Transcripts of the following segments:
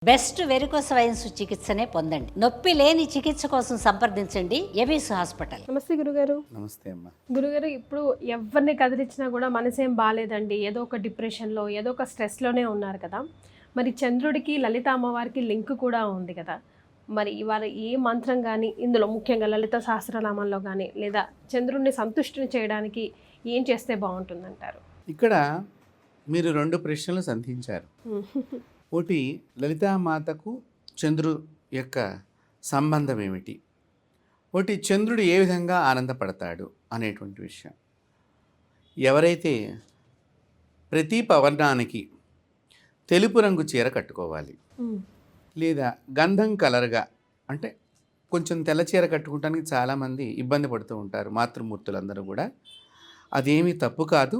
Best varicose wines చికిత్సనే పొందండి. నొప్పి లేని చికిత్స కోసం సంప్రదించండి ఎబిస్ హాస్పిటల్. నమస్తే గురుగారు. నమస్తే అమ్మా. గురుగారు, ఇప్పుడు ఎవరిని కదిలించినా కూడా మనసేం బాగాలేదండి, ఏదో ఒక డిప్రెషన్లో ఏదో ఒక స్ట్రెస్లోనే ఉన్నారు కదా. మరి చంద్రుడికి లలిత అమ్మవారికి లింక్ కూడా ఉంది కదా. మరి ఇవాళ ఏ మంత్రం కానీ ఇందులో ముఖ్యంగా లలిత సహస్రనామంలో కానీ లేదా చంద్రుడిని సంతుష్టిని చేయడానికి ఏం చేస్తే బాగుంటుందంటారు? ఇక్కడ మీరు రెండు ప్రశ్నలు సంధించారు. ఒకటి, లలితామాతకు చంద్రుడు యొక్క సంబంధం ఏమిటి, ఒకటి చంద్రుడు ఏ విధంగా ఆనందపడతాడు అనేటువంటి విషయం. ఎవరైతే ప్రతి పవర్ణానికి తెలుపు రంగు చీర కట్టుకోవాలి, లేదా గంధం కలర్గా అంటే కొంచెం తెల్ల చీర కట్టుకోవడానికి చాలామంది ఇబ్బంది పడుతూ ఉంటారు మాతృమూర్తులందరూ కూడా. అదేమీ తప్పు కాదు,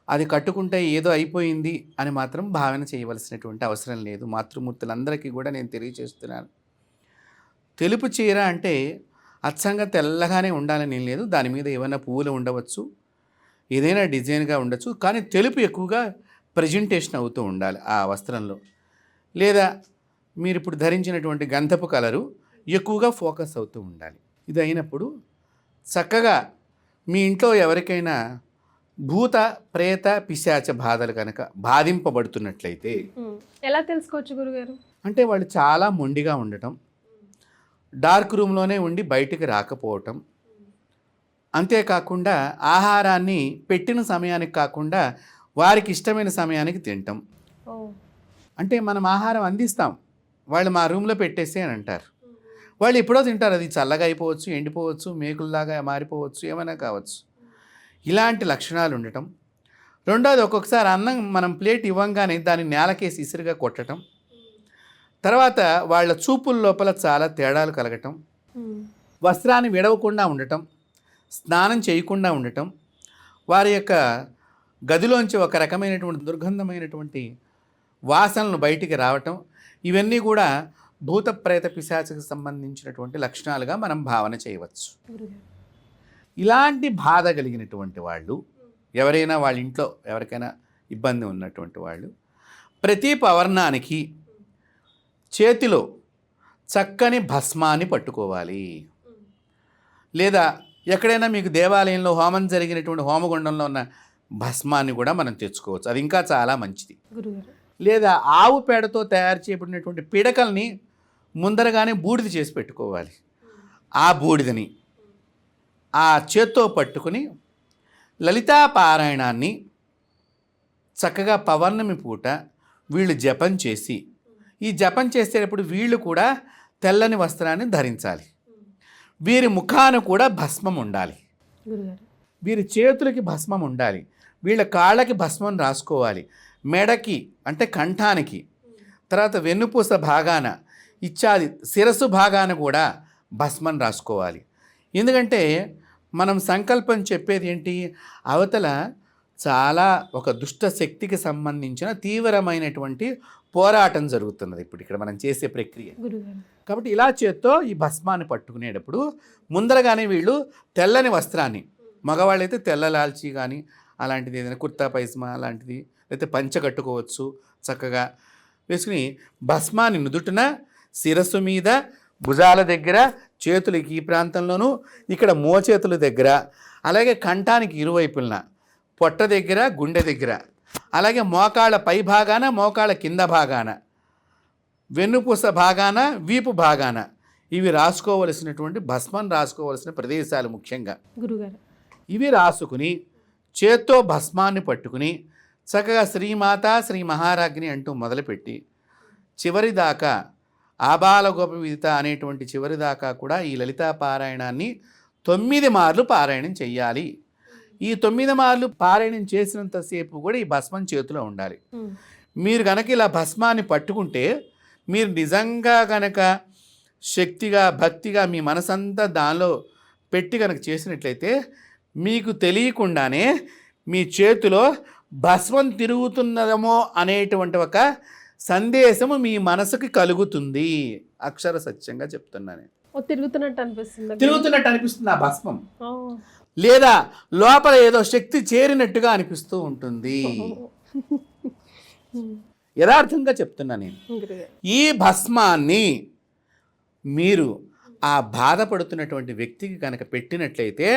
అది కట్టుకుంటే ఏదో అయిపోయింది అని మాత్రం భావన చేయవలసినటువంటి అవసరం లేదు. మాతృమూర్తులందరికీ కూడా నేను తెలియజేస్తున్నాను, తెలుపు చీర అంటే అచ్చంగా తెల్లగానే ఉండాలని లేదు, దాని మీద ఏమైనా పువ్వులు ఉండవచ్చు, ఏదైనా డిజైన్గా ఉండొచ్చు, కానీ తెలుపు ఎక్కువగా ప్రజెంటేషన్ అవుతూ ఉండాలి ఆ వస్త్రంలో. లేదా మీరు ఇప్పుడు ధరించినటువంటి గంధపు కలరు ఎక్కువగా ఫోకస్ అవుతూ ఉండాలి. ఇది అయినప్పుడు చక్కగా మీ ఇంట్లో ఎవరికైనా భూత ప్రేత పిశాచ బాధలు కనుక బాధింపబడుతున్నట్లయితే ఎలా తెలుసుకోవచ్చు గురుగారు? అంటే వాళ్ళు చాలా మొండిగా ఉండటం, డార్క్ రూమ్లోనే ఉండి బయటికి రాకపోవటం, అంతేకాకుండా ఆహారాన్ని పెట్టిన సమయానికి కాకుండా వారికి ఇష్టమైన సమయానికి తినటం. అంటే మనం ఆహారం అందిస్తాం, వాళ్ళు మా రూమ్లో పెట్టేసి అని అంటారు. వాళ్ళు ఎప్పుడో తింటారు, అది చల్లగా అయిపోవచ్చు, ఎండిపోవచ్చు, మేకుల్లాగా మారిపోవచ్చు, ఏమైనా కావచ్చు. ఇలాంటి లక్షణాలు ఉండటం. రెండోది, ఒక్కొక్కసారి అన్నం మనం ప్లేట్ ఇవ్వంగానే దాన్ని నేలకేసి ఇసురుగా కొట్టడం. తర్వాత వాళ్ళ చూపుల లోపల చాలా తేడాలు కలగటం, వస్త్రాన్ని విడవకుండా ఉండటం, స్నానం చేయకుండా ఉండటం, వారి యొక్క గదిలోంచి ఒక రకమైనటువంటి దుర్గంధమైనటువంటి వాసనలు బయటికి రావటం. ఇవన్నీ కూడా భూత ప్రేత పిశాచకు సంబంధించినటువంటి లక్షణాలుగా మనం భావన చేయవచ్చు. ఇలాంటి బాధ కలిగినటువంటి వాళ్ళు ఎవరైనా వాళ్ళ ఇంట్లో ఎవరికైనా ఇబ్బంది ఉన్నటువంటి వాళ్ళు ప్రతి పవర్ణానికి చేతిలో చక్కని భస్మాన్ని పట్టుకోవాలి. లేదా ఎక్కడైనా మీకు దేవాలయంలో హోమం జరిగినటువంటి హోమగుండంలో ఉన్న భస్మాన్ని కూడా మనం తెచ్చుకోవచ్చు, అది ఇంకా చాలా మంచిది. లేదా ఆవు పేడతో తయారు చేయబడినటువంటి పిడకల్ని ముందరగానే బూడిద చేసి పెట్టుకోవాలి. ఆ బూడిదని ఆ చేత్తో పట్టుకుని లలితా పారాయణాన్ని చక్కగా పౌర్ణమి పూట వీళ్ళు జపం చేసి, ఈ జపం చేసేటప్పుడు వీళ్ళు కూడా తెల్లని వస్త్రాన్ని ధరించాలి. వీరి ముఖాన కూడా భస్మం ఉండాలి, వీరి చేతులకి భస్మం ఉండాలి, వీళ్ళ కాళ్ళకి భస్మం రాసుకోవాలి, మెడకి అంటే కంఠానికి, తర్వాత వెన్నుపూస భాగాన ఇత్యాది శిరస్సు భాగాన కూడా భస్మం రాసుకోవాలి. ఎందుకంటే మనం సంకల్పం చెప్పేది ఏంటి, అవతల చాలా ఒక దుష్ట శక్తికి సంబంధించిన తీవ్రమైనటువంటి పోరాటం జరుగుతున్నది ఇప్పుడు ఇక్కడ మనం చేసే ప్రక్రియ. కాబట్టి ఇలా చేత్తో ఈ భస్మాన్ని పట్టుకునేటప్పుడు ముందరగానే వీళ్ళు తెల్లని వస్త్రాన్ని, మగవాళ్ళైతే తెల్ల లాల్చి కానీ అలాంటిది ఏదైనా కుర్తా పైజమా అలాంటిది లేకపోతే పంచ కట్టుకోవచ్చు, చక్కగా వేసుకుని భస్మాన్ని నుదుటిన, శిరస్సు మీద, భుజాల దగ్గర, చేతులకి ఈ ప్రాంతంలోనూ, ఇక్కడ మోచేతుల దగ్గర, అలాగే కంఠానికి ఇరువైపులన, పొట్ట దగ్గర, గుండె దగ్గర, అలాగే మోకాళ్ళ పై భాగాన, మోకాళ్ళ కింద భాగాన, వెన్నుపూస భాగాన, వీపు భాగాన ఇవి రాసుకోవలసినటువంటి భస్మం రాసుకోవలసిన ప్రదేశాలు ముఖ్యంగా గురుగారు. ఇవి రాసుకుని చేత్తో భస్మాన్ని పట్టుకుని చక్కగా శ్రీమాత శ్రీ మహారాజ్ని అంటూ మొదలుపెట్టి చివరిదాకా ఆబాల గోప విదిత అనేటువంటి చివరిదాకా కూడా ఈ లలితా పారాయణాన్ని 9 మార్లు పారాయణం చెయ్యాలి. ఈ 9 మార్లు పారాయణం చేసినంతసేపు కూడా ఈ భస్మం చేతిలో ఉండాలి. మీరు కనుక ఇలా భస్మాన్ని పట్టుకుంటే, మీరు నిజంగా కనుక శక్తిగా భక్తిగా మీ మనసంతా దానిలో పెట్టి కనుక చేసినట్లయితే మీకు తెలియకుండానే మీ చేతిలో భస్మం తిరుగుతున్నదేమో అనేటువంటి ఒక సందేశము మీ మనసుకి కలుగుతుంది. అక్షర సత్యంగా చెప్తున్నాను. తిరుగుతున్నట్టు అనిపిస్తుంది ఆ భస్మం, లేదా లోపల ఏదో శక్తి చేరినట్టుగా అనిపిస్తూ ఉంటుంది. యథార్థంగా చెప్తున్నా నేను. గురుగారు. ఈ భస్మాన్ని మీరు ఆ బాధపడుతున్నటువంటి వ్యక్తికి కనుక పెట్టినట్లయితే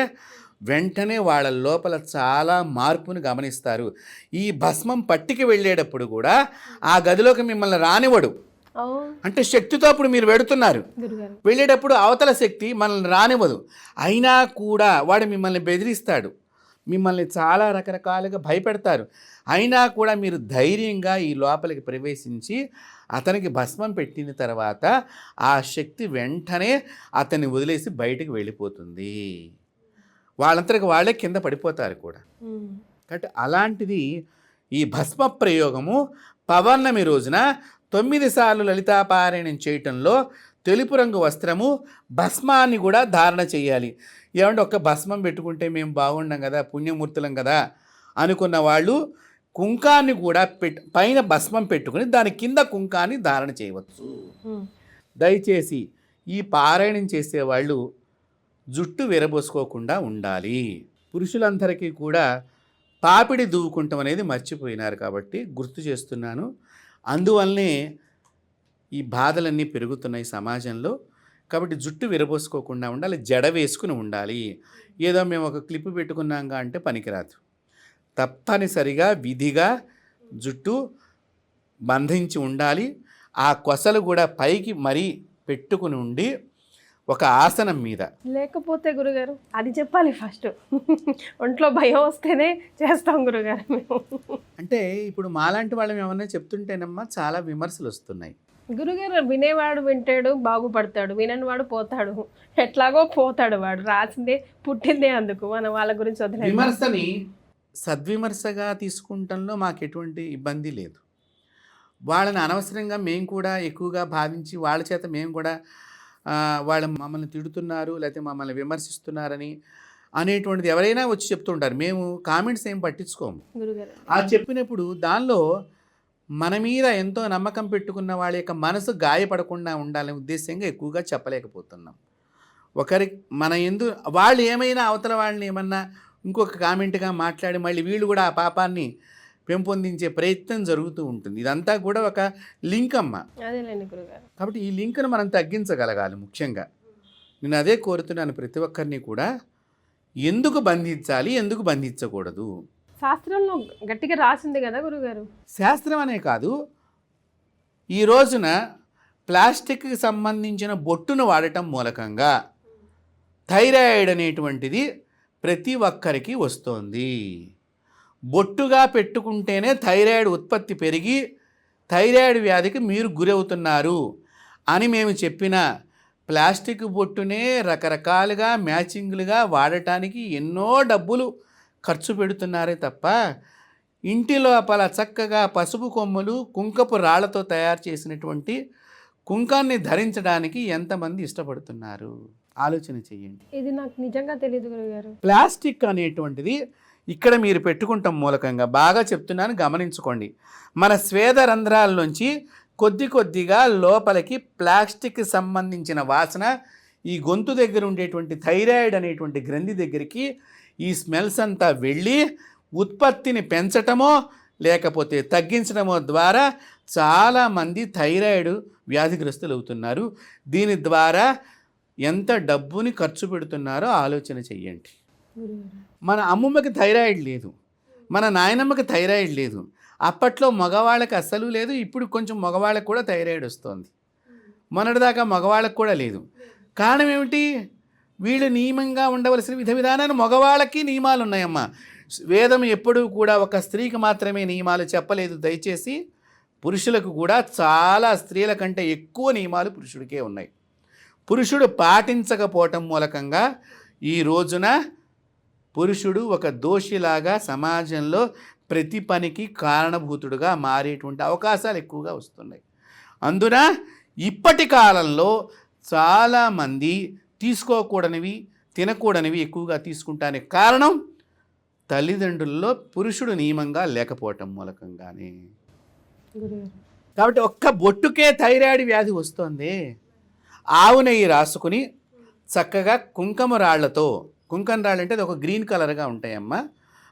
వెంటనే వాళ్ళ లోపల చాలా మార్పును గమనిస్తారు. ఈ భస్మం పట్టికి వెళ్ళేటప్పుడు కూడా ఆ గదిలోకి మిమ్మల్ని రానివ్వడు. ఓ అంటే శక్తితో అప్పుడు మీరు వెడుతున్నారు, గురుగారు. వెళ్ళేటప్పుడు అవతల శక్తి మనల్ని రానివ్వదు. అయినా కూడా వాడు మిమ్మల్ని బెదిరిస్తాడు, మిమ్మల్ని చాలా రకరకాలుగా భయపెడతారు. అయినా కూడా మీరు ధైర్యంగా ఈ లోపలికి ప్రవేశించి అతనికి భస్మం పెట్టిన తర్వాత ఆ శక్తి వెంటనే అతన్ని వదిలేసి బయటికి వెళ్ళిపోతుంది. వాళ్ళంతరికి వాళ్ళే కింద పడిపోతారు కూడా. కాబట్టి అలాంటిది ఈ భస్మ ప్రయోగము పౌర్ణమి రోజున 9 సార్లు లలితాపారాయణం చేయటంలో తెలుపు రంగు వస్త్రము భస్మాన్ని కూడా ధారణ చేయాలి. ఏమంటే ఒక్క భస్మం పెట్టుకుంటే మేము బాగుండం కదా, పుణ్యమూర్తులం కదా అనుకున్న వాళ్ళు కుంకాన్ని కూడా పైన భస్మం పెట్టుకుని దాని కింద కుంకాన్ని ధారణ చేయవచ్చు. దయచేసి ఈ పారాయణం చేసేవాళ్ళు జుట్టు విరబోసుకోకుండా ఉండాలి. పురుషులందరికీ కూడా పాపిడి దువ్వుకుంటాం అనేది మర్చిపోయినారు కాబట్టి గుర్తు చేస్తున్నాను. అందువల్లనే ఈ బాధలన్నీ పెరుగుతున్నాయి సమాజంలో. కాబట్టి జుట్టు విరబోసుకోకుండా ఉండాలి, జడ వేసుకుని ఉండాలి. ఏదో మేము ఒక క్లిప్ పెట్టుకున్నాంగా అంటే పనికిరాదు. తప్పనిసరిగా విధిగా జుట్టు బంధించి ఉండాలి. ఆ కొసలు కూడా పైకి మరీ పెట్టుకుని ఉండి ఒక ఆసనం మీద. లేకపోతే గురుగారు అది చెప్పాలి ఫస్ట్. ఒంట్లో భయం వస్తేనే చేస్తాం గురుగారు మేము. అంటే ఇప్పుడు మాలాంటి వాళ్ళం ఏమన్నా చెప్తుంటేనమ్మా చాలా విమర్శలు వస్తున్నాయి. గురుగారు వినేవాడు వింటాడు బాగుపడతాడు, విననివాడు పోతాడు. ఎట్లాగో పోతాడు, వాడు రాసిందే పుట్టిందే అందుకు. మనం వాళ్ళ గురించి వదిలేదు. విమర్శని సద్విమర్శగా తీసుకుంటంలో మాకు ఎటువంటి ఇబ్బంది లేదు. వాళ్ళని అనవసరంగా మేము కూడా ఎక్కువగా భావించి వాళ్ళ చేత మేము కూడా వాళ్ళు మమ్మల్ని తిడుతున్నారు లేకపోతే మమ్మల్ని విమర్శిస్తున్నారని అనేటువంటిది ఎవరైనా వచ్చి చెప్తుంటారు. మేము కామెంట్స్ ఏం పట్టించుకోము. ఆ చెప్పినప్పుడు దానిలో మన మీద ఎంతో నమ్మకం పెట్టుకున్న వాళ్ళ యొక్క మనసు గాయపడకుండా ఉండాలనే ఉద్దేశంగా ఎక్కువగా చెప్పలేకపోతున్నాం. ఒకరి మన వాళ్ళు ఏమైనా అవతల వాళ్ళని ఏమన్నా ఇంకొక కామెంట్గా మాట్లాడి మళ్ళీ వీళ్ళు కూడా ఆ పాపాన్ని పెంపొందించే ప్రయత్నం జరుగుతూ ఉంటుంది. ఇదంతా కూడా ఒక లింక్ అమ్మ. కాబట్టి ఈ లింక్ను మనం తగ్గించగలగాలి. ముఖ్యంగా నేను అదే కోరుతున్నాను ప్రతి ఒక్కరిని కూడా. ఎందుకు బంధించాలి, ఎందుకు బంధించకూడదు? శాస్త్రంలో గట్టిగా రాసింది కదా గురుగారు. శాస్త్రం అనే కాదు, ఈ రోజున ప్లాస్టిక్కి సంబంధించిన బొట్టును వాడటం మూలకంగా థైరాయిడ్ అనేటువంటిది ప్రతి ఒక్కరికి వస్తోంది. బొట్టుగా పెట్టుకుంటేనే థైరాయిడ్ ఉత్పత్తి పెరిగి థైరాయిడ్ వ్యాధికి మీరు గురవుతున్నారు అని మేము చెప్పిన ప్లాస్టిక్ బొట్టునే రకరకాలుగా మ్యాచింగ్లుగా వాడటానికి ఎన్నో డబ్బులు ఖర్చు పెడుతున్నారే తప్ప ఇంటి లోపల చక్కగా పసుపు కొమ్ములు కుంకపు రాళ్లతో తయారు చేసినటువంటి కుంకాన్ని ధరించడానికి ఎంతమంది ఇష్టపడుతున్నారు? ఆలోచన చెయ్యండి. ఇది నాకు నిజంగా తెలియదు గురుగారు. ప్లాస్టిక్ అనేటువంటిది ఇక్కడ మీరు పెట్టుకుంటాం మూలకంగా బాగా చెప్తున్నాను, గమనించుకోండి. మన స్వేద రంధ్రాల నుంచి కొద్ది కొద్దిగా లోపలికి ప్లాస్టిక్కి సంబంధించిన వాసన ఈ గొంతు దగ్గర ఉండేటువంటి థైరాయిడ్ అనేటువంటి గ్రంథి దగ్గరికి ఈ స్మెల్స్ అంతా వెళ్ళి ఉత్పత్తిని పెంచటమో లేకపోతే తగ్గించడమో ద్వారా చాలామంది థైరాయిడ్ వ్యాధిగ్రస్తులు అవుతున్నారు. దీని ద్వారా ఎంత డబ్బుని ఖర్చు పెడుతున్నారో ఆలోచన చెయ్యండి. మన అమ్మమ్మకి థైరాయిడ్ లేదు, మన నాయనమ్మకి థైరాయిడ్ లేదు. అప్పట్లో మగవాళ్ళకి అస్సలు లేదు, ఇప్పుడు కొంచెం మగవాళ్ళకి కూడా థైరాయిడ్ వస్తుంది. మొన్నటిదాకా మగవాళ్ళకి కూడా లేదు. కారణం ఏమిటి? వీళ్ళు నియమంగా ఉండవలసిన విధ విధానాన్ని మగవాళ్ళకి నియమాలు ఉన్నాయమ్మా. వేదం ఎప్పుడూ కూడా ఒక స్త్రీకి మాత్రమే నియమాలు చెప్పలేదు. దయచేసి పురుషులకు కూడా చాలా స్త్రీల కంటే ఎక్కువ నియమాలు పురుషుడికే ఉన్నాయి. పురుషుడు పాటించకపోవటం మూలకంగా ఈ రోజున పురుషుడు ఒక దోషిలాగా సమాజంలో ప్రతి పనికి కారణభూతుడుగా మారేటువంటి అవకాశాలు ఎక్కువగా వస్తున్నాయి. అందున ఇప్పటి కాలంలో చాలామంది తీసుకోకూడనివి తినకూడనివి ఎక్కువగా తీసుకుంటానికి కారణం తల్లిదండ్రుల్లో పురుషుడు నియమంగా లేకపోవటం మూలకంగానే. కాబట్టి ఒక్క బొట్టుకే థైరాయిడ్ వ్యాధి వస్తుంది. ఆవు నెయ్యి రాసుకుని చక్కగా కుంకుమ రాళ్లతో, కుంకుమ రాళ్ళు అంటే అది ఒక గ్రీన్ కలర్గా ఉంటాయమ్మా,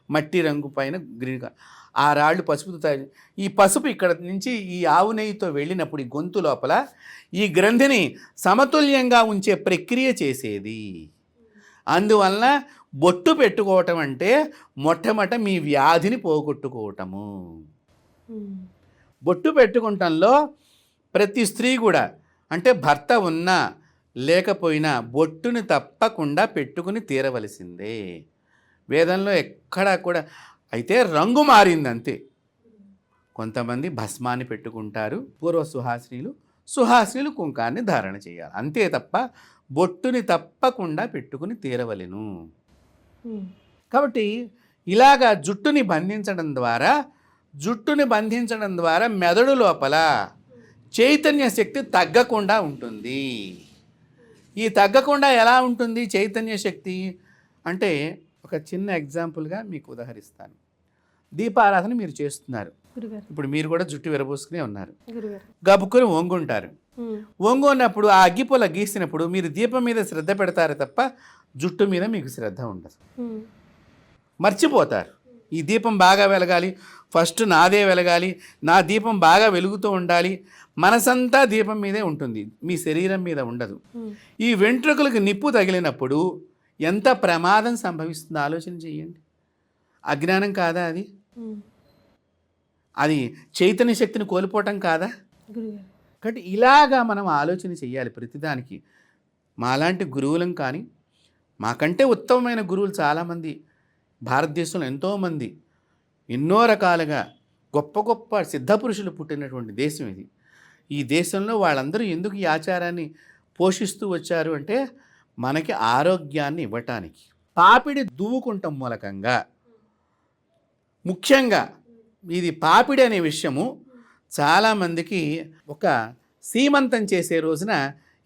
మట్టి రంగు పైన గ్రీన్ కలర్, ఆ రాళ్ళు పసుపుతో తయారు. ఈ పసుపు ఇక్కడ నుంచి ఈ ఆవు నెయ్యితో వెళ్ళినప్పుడు ఈ గొంతు లోపల ఈ గ్రంథిని సమతుల్యంగా ఉంచే ప్రక్రియ చేసేది. అందువలన బొట్టు పెట్టుకోవటం అంటే మొట్టమొదట మీ వ్యాధిని పోగొట్టుకోవటము. బొట్టు పెట్టుకుంటంలో ప్రతి స్త్రీ కూడా, అంటే భర్త ఉన్నా లేకపోయినా బొట్టుని తప్పకుండా పెట్టుకుని తీరవలసిందే. వేదంలో ఎక్కడా కూడా, అయితే రంగు మారిందంతే. కొంతమంది భస్మాన్ని పెట్టుకుంటారు, పూర్వ సుహాసినీలు కుంకాన్ని ధారణ చేయాలి, అంతే తప్ప బొట్టుని తప్పకుండా పెట్టుకుని తీరవలెను. కాబట్టి ఇలాగా జుట్టుని బంధించడం ద్వారా మెదడు లోపల చైతన్య శక్తి తగ్గకుండా ఉంటుంది. ఈ తగ్గకుండా ఎలా ఉంటుంది చైతన్య శక్తి అంటే, ఒక చిన్న ఎగ్జాంపుల్గా మీకు ఉదాహరిస్తాను. దీపారాధన మీరు చేస్తున్నారు, ఇప్పుడు మీరు కూడా జుట్టు విరబోసుకునే ఉన్నారు, గబుక్కుని వంగుంటారు. వంగున్నప్పుడు ఆ అగ్గిపొల గీసినప్పుడు మీరు దీపం మీద శ్రద్ధ పెడతారు తప్ప జుట్టు మీద మీకు శ్రద్ధ ఉండదు, మర్చిపోతారు. ఈ దీపం బాగా వెలగాలి, ఫస్ట్ నాదే వెలగాలి, నా దీపం బాగా వెలుగుతూ ఉండాలి, మనసంతా దీపం మీదే ఉంటుంది, మీ శరీరం మీద ఉండదు. ఈ వెంట్రుకలకు నిప్పు తగిలినప్పుడు ఎంత ప్రమాదం సంభవిస్తుందో ఆలోచన చేయండి. అజ్ఞానం కాదా అది? అది చైతన్య శక్తిని కోల్పోవటం కాదా? కాబట్టి ఇలాగా మనం ఆలోచన చేయాలి ప్రతిదానికి. మాలాంటి గురువులం కానీ, మాకంటే ఉత్తమమైన గురువులు చాలామంది భారతదేశంలో ఎంతోమంది, ఎన్నో రకాలుగా గొప్ప గొప్ప సిద్ధపురుషులు పుట్టినటువంటి దేశం ఇది. ఈ దేశంలో వాళ్ళందరూ ఎందుకు ఈ ఆచారాన్ని పోషిస్తూ వచ్చారు అంటే, మనకి ఆరోగ్యాన్ని ఇవ్వటానికి. పాపిడి దువ్వుకుంటాం మూలకంగా, ముఖ్యంగా ఇది పాపిడి అనే విషయము చాలామందికి ఒక సీమంతం చేసే రోజున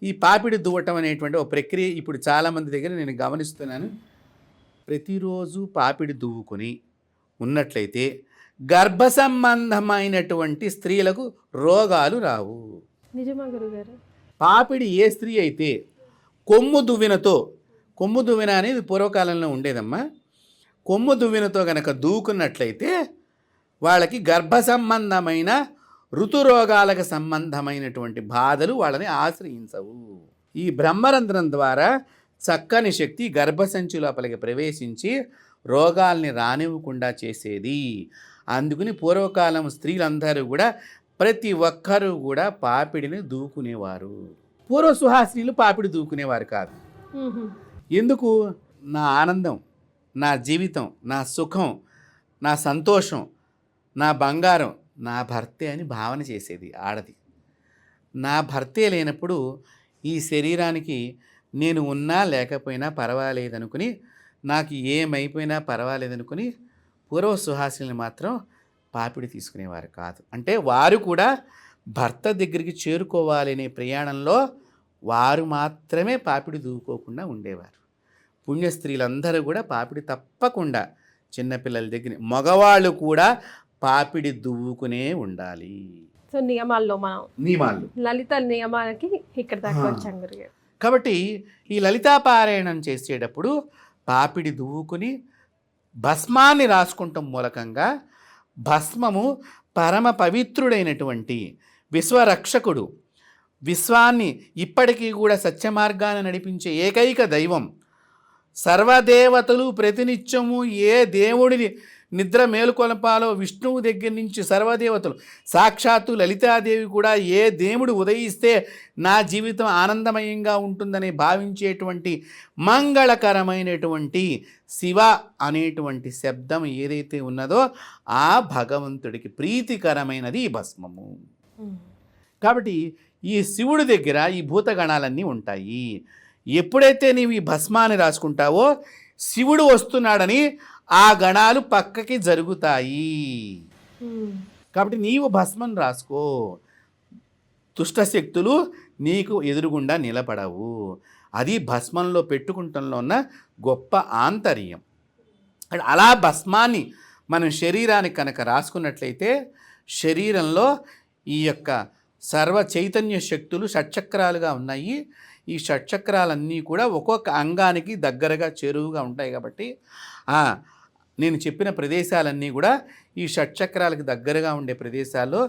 ఈ పాపిడి దువ్వటం అనేటువంటి ఒక ప్రక్రియ ఇప్పుడు చాలామంది దగ్గర నేను గమనిస్తున్నాను. ప్రతిరోజు పాపిడి దువ్వుకొని ఉన్నట్లయితే గర్భ సంబంధమైనటువంటి స్త్రీలకు రోగాలు రావు. నిజమా గురుగారు? పాపిడి ఏ స్త్రీ అయితే కొమ్ము దువ్వెన అనేది పూర్వకాలంలో ఉండేదమ్మా, కొమ్ము దువ్వెనతో గనక దూకున్నట్లయితే వాళ్ళకి గర్భ సంబంధమైన ఋతురోగాలకు సంబంధమైనటువంటి బాధలు వాళ్ళని ఆశ్రయించవు. ఈ బ్రహ్మరంధ్రం ద్వారా చక్కని శక్తి గర్భసంచి లోపలికి ప్రవేశించి రోగాల్ని రానివ్వకుండా చేసేది. అందుకని పూర్వకాలం స్త్రీలందరూ కూడా ప్రతి ఒక్కరూ కూడా పాపిడిని దూకునేవారు. పూర్వ సుహాసినీలు పాపిడి దూకునేవారు కాదు. ఎందుకు? నా ఆనందం, నా జీవితం, నా సుఖం, నా సంతోషం, నా బంగారం నా భర్తే అని భావన చేసేది ఆడది. నా భర్తే లేనప్పుడు ఈ శరీరానికి నేను ఉన్నా లేకపోయినా పర్వాలేదనుకుని, నాకు ఏమైపోయినా పర్వాలేదనుకుని పూర్వ సుహాసిని మాత్రం పాపిడి తీసుకునేవారు కాదు. అంటే వారు కూడా భర్త దగ్గరికి చేరుకోవాలనే ప్రయాణంలో వారు మాత్రమే పాపిడి దూకోకుండా ఉండేవారు. పుణ్య స్త్రీలందరూ కూడా పాపిడి తప్పకుండా, చిన్నపిల్లల దగ్గర మగవాళ్ళు కూడా పాపిడి దువ్వుకునే ఉండాలి. సో నియమాల్లో లలిత నియమాలకి ఇక్కడ దాకా వచ్చాం గురుగారు. కాబట్టి ఈ లలితాపారాయణం చేసేటప్పుడు పాపిడి దువ్వుకుని భస్మాన్ని రాసుకుంటాం మూలకంగా. భస్మము పరమ పవిత్రుడైనటువంటి విశ్వరక్షకుడు, విశ్వాన్ని ఇప్పటికీ కూడా సత్యమార్గాన్ని నడిపించే ఏకైక దైవం. సర్వదేవతలు ప్రతినిత్యము ఏ దేవుడిని నిద్ర మేలుకొలపాలో విష్ణువు దగ్గర నుంచి సర్వదేవతలు, సాక్షాత్తు లలితాదేవి కూడా ఏ దేవుడు ఉదయిస్తే నా జీవితం ఆనందమయంగా ఉంటుందని భావించేటువంటి మంగళకరమైనటువంటి శివ అనేటువంటి శబ్దం ఏదైతే ఉన్నదో ఆ భగవంతుడికి ప్రీతికరమైనది ఈ భస్మము. కాబట్టి ఈ శివుడి దగ్గర ఈ భూతగణాలన్నీ ఉంటాయి. ఎప్పుడైతే నీవు ఈ భస్మాన్ని రాసుకుంటావో శివుడు వస్తున్నాడని ఆ గణాలు పక్కకి జరుగుతాయి. కాబట్టి నీవు భస్మం రాసుకో, దుష్టశక్తులు నీకు ఎదురుగుండా నిలబడవు. అది భస్మంలో పెట్టుకుంటంలో ఉన్న గొప్ప ఆంతర్యం. అలా భస్మాన్ని మనం శరీరానికి కనుక రాసుకున్నట్లయితే శరీరంలో ఈ యొక్క సర్వ చైతన్య శక్తులు షట్చక్రాలుగా ఉన్నాయి. ఈ షట్చక్రాలన్నీ కూడా ఒక్కొక్క అంగానికి దగ్గరగా చేరువుగా ఉంటాయి. కాబట్టి నేను చెప్పిన ప్రదేశాలన్నీ కూడా ఈ షట్చక్రాలకు దగ్గరగా ఉండే ప్రదేశాల్లో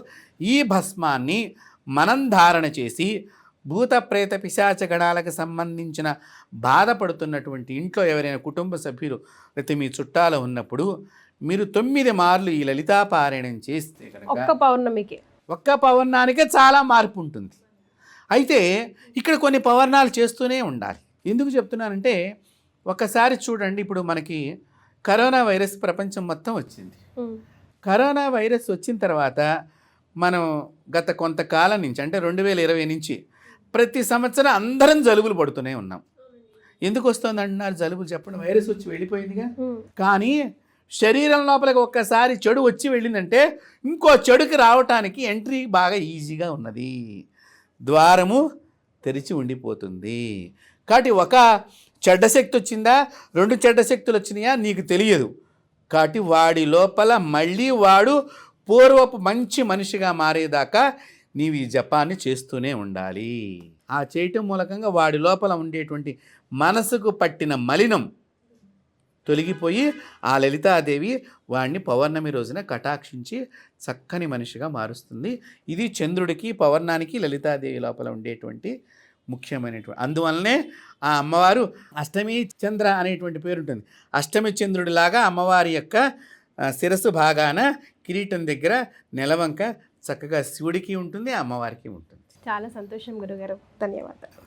ఈ భస్మాన్ని మనం ధారణ చేసి భూత ప్రేత పిశాచ గణాలకు సంబంధించిన బాధపడుతున్నటువంటి ఇంట్లో ఎవరైనా కుటుంబ సభ్యులు లేకపోతే మీ చుట్టాలు ఉన్నప్పుడు మీరు 9 మార్లు ఈ లలితా పారాయణం చేస్తే ఒక్క పౌర్ణమికి ఒక్క పౌర్ణానికే చాలా మార్పు ఉంటుంది. అయితే ఇక్కడ కొన్ని పౌర్ణాలు చేస్తూనే ఉండాలి. ఎందుకు చెప్తున్నానంటే ఒకసారి చూడండి, ఇప్పుడు మనకి కరోనా వైరస్ ప్రపంచం మొత్తం వచ్చింది. కరోనా వైరస్ వచ్చిన తర్వాత మనం గత కొంతకాలం నుంచి అంటే 2020 నుంచి ప్రతి సంవత్సరం అందరం జలుబులు పడుతూనే ఉన్నాం. ఎందుకు వస్తుంది అంటున్నారు జలుబు? చెప్పండి, వైరస్ వచ్చి వెళ్ళిపోయిందిగా. కానీ శరీరం లోపలికి ఒక్కసారి చెడు వచ్చి వెళ్ళిందంటే ఇంకో చెడుకి రావటానికి ఎంట్రీ బాగా ఈజీగా ఉన్నది, ద్వారము తెరిచి ఉండిపోతుంది. కాబట్టి ఒక చెడ్డ శక్తి వచ్చిందా, 2 చెడ్డ శక్తులు వచ్చినాయా నీకు తెలియదు. కాబట్టి వాడి లోపల మళ్ళీ వాడు పూర్వపు మంచి మనిషిగా మారేదాకా నీవు ఈ జపాన్ని చేస్తూనే ఉండాలి. ఆ చేయటం మూలకంగా వాడి లోపల ఉండేటువంటి మనసుకు పట్టిన మలినం తొలగిపోయి ఆ లలితాదేవి వాడిని పౌర్ణమి రోజున కటాక్షించి చక్కని మనిషిగా మారుస్తుంది. ఇది చంద్రుడికి పౌర్ణానికి లలితాదేవి లోపల ఉండేటువంటి ముఖ్యమైనటువంటి. అందువల్లనే ఆ అమ్మవారు అష్టమి చంద్ర అనేటువంటి పేరు ఉంటుంది. అష్టమి చంద్రుడిలాగా అమ్మవారి యొక్క శిరస్సు భాగాన కిరీటం దగ్గర నెలవంక చక్కగా శివుడికి ఉంటుంది, అమ్మవారికి ఉంటుంది. చాలా సంతోషం గురుగారు, ధన్యవాదాలు.